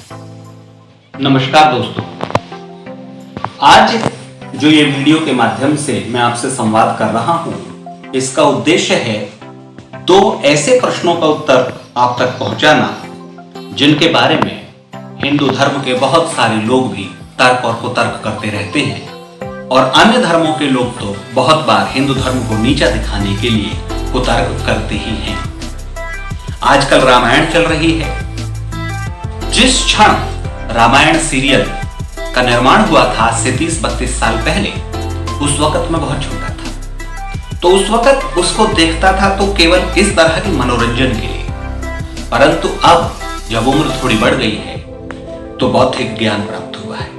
नमस्कार दोस्तों, आज जो ये वीडियो के माध्यम से मैं आपसे संवाद कर रहा हूं, इसका उद्देश्य है दो ऐसे प्रश्नों का उत्तर आप तक पहुंचाना जिनके बारे में हिंदू धर्म के बहुत सारे लोग भी तर्क और कुतर्क करते रहते हैं और अन्य धर्मों के लोग तो बहुत बार हिंदू धर्म को नीचा दिखाने के लिए कुतर्क करते ही हैं। आजकल रामायण चल रही है। जिस क्षण रामायण सीरियल का निर्माण हुआ था आज से 30-32 साल पहले, उस वक्त मैं बहुत छोटा था, तो उस वक्त उसको देखता था तो केवल इस तरह के मनोरंजन के लिए। परंतु अब जब उम्र थोड़ी बढ़ गई है तो बौद्धिक ज्ञान प्राप्त हुआ है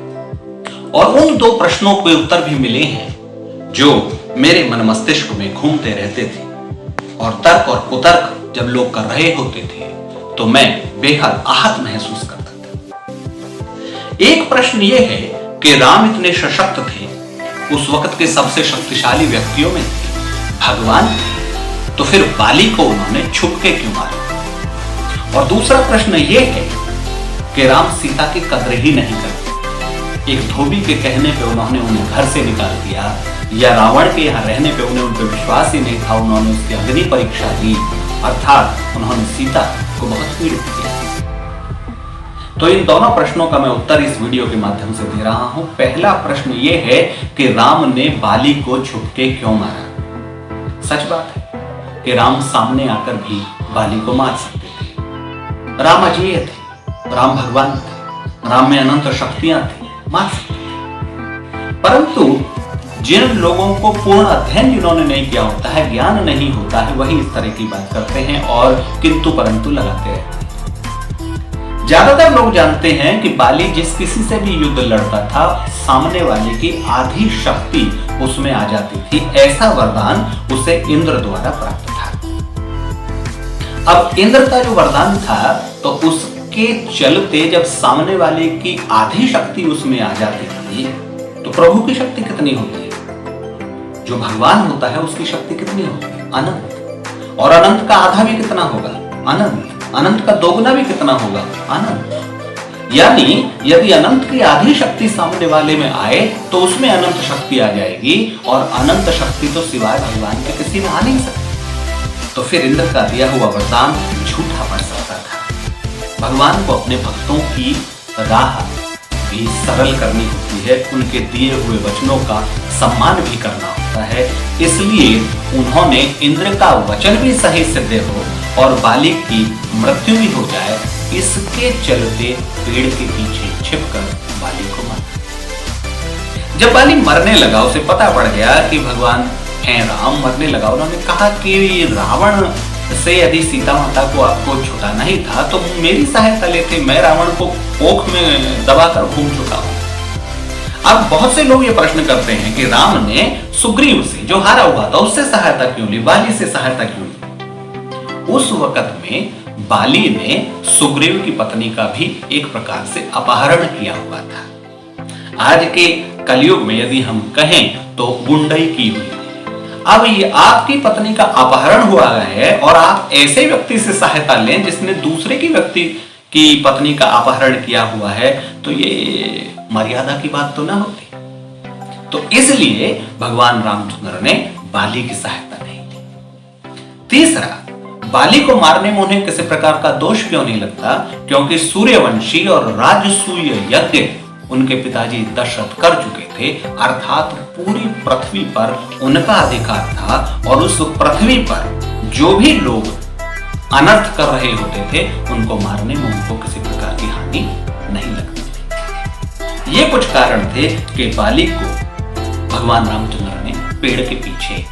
और उन दो प्रश्नों के उत्तर भी मिले हैं जो मेरे मन मस्तिष्क में घूमते रहते थे और तर्क और कुतर्क जब लोग कर रहे होते थे तो मैं बेहद आहत महसूस करता था। एक प्रश्न यह है कि राम इतने सशक्त थे, उस वक्त के सबसे शक्तिशाली व्यक्तियों में थे, भगवान थे, तो फिर बाली को उन्होंने छुप के क्यों मारा? और दूसरा प्रश्न यह है कि राम सीता की कद्र ही नहीं करते। एक धोबी के कहने पे उन्होंने उन्हें घर से निकाल दिया, या रावण के यहाँ रहने पे उन्हें उन पर विश्वास ही नहीं था, उन्होंने उसकी अग्नि परीक्षा दी, अर्थात उन्होंने सीता को बहुत पीड़ित किया। तो इन दोनों प्रश्नों का मैं उत्तर इस वीडियो के माध्यम से दे रहा हूं। पहला प्रश्न यह है कि राम ने बाली को छुप के क्यों मारा? सच बात है कि राम सामने आकर भी बाली को मार सकते थे। राम अजेय थे, राम भगवान थे, राम में अनंत शक्तियां थी, मार सकते थे। परंतु जिन लोगों को पूर्ण अध्ययन जिन्होंने नहीं किया होता है, ज्ञान नहीं होता है, वही इस तरह की बात करते हैं और किंतु परंतु लगाते रहते हैं। ज्यादातर लोग जानते हैं कि बाली जिस किसी से भी युद्ध लड़ता था, सामने वाले की आधी शक्ति उसमें आ जाती थी। ऐसा वरदान उसे इंद्र द्वारा प्राप्त था। अब इंद्र का जो वरदान था, तो उसके चलते जब सामने वाले की आधी शक्ति उसमें आ जाती थी, तो प्रभु की शक्ति कितनी होती है? जो भगवान होता है उसकी शक्ति कितनी होती है? अनंत। और अनंत का आधा भी कितना होगा? अनंत। अनंत का दोगुना भी कितना होगा? अनंत। यानी यदि अनंत की आधी शक्ति सामने वाले में आए तो उसमें अनंत शक्ति आ जाएगी, और अनंत शक्ति तो सिवाय भगवान के किसी में आ नहीं सकती। तो फिर इंद्र का दिया हुआ वरदान झूठा पड़ सकता था। भगवान को अपने भक्तों की राह भी सरल करनी होती है, उनके दिए हुए वचनों का सम्मान भी करना होता है। इसलिए उन्होंने इंद्र का वचन भी सही सिद्ध हो और बाली की मृत्यु भी हो जाए, इसके चलते पेड़ के पीछे छिपकर बाली को मारा। जब बाली मरने लगा, उसे पता पड़ गया कि भगवान हैं राम, मरने लगा, उन्होंने कहा कि रावण से यदि सीता माता को आपको छुटाना ही था तो मेरी सहायता लेते, मैं रावण को कोख में दबाकर घूम चुका हूं। अब बहुत से लोग ये प्रश्न करते हैं कि राम ने सुग्रीव से, जो हारा हुआ था, उससे सहायता क्यों ली, बाली से सहायता क्यों ली? उस वक्त में बाली ने सुग्रीव की पत्नी का भी एक प्रकार से अपहरण किया हुआ था। आज के कलयुग में यदि हम कहें तो गुंडई की हुई। अब ये आपकी पत्नी का अपहरण हुआ है और आप ऐसे व्यक्ति से सहायता लें जिसने दूसरे की व्यक्ति की पत्नी का अपहरण किया हुआ है, तो ये मर्यादा की बात तो ना होती। तो इसलिए भगवान रामचंद्र ने बाली की सहायता नहीं की। तीसरा, बाली को मारने में उन्हें किसी प्रकार का दोष क्यों नहीं लगता? क्योंकि सूर्यवंशी और राजसूय यज्ञ उनके पिताजी दशरथ कर चुके थे, अर्थात पूरी पृथ्वी पर उनका अधिकार था और उस पृथ्वी पर जो भी लोग अनर्थ कर रहे होते थे उनको मारने में उनको किसी प्रकार की हानि नहीं लगती थी। ये कुछ कारण थे कि बाली को भगवान रामचंद्र ने पेड़ के पीछे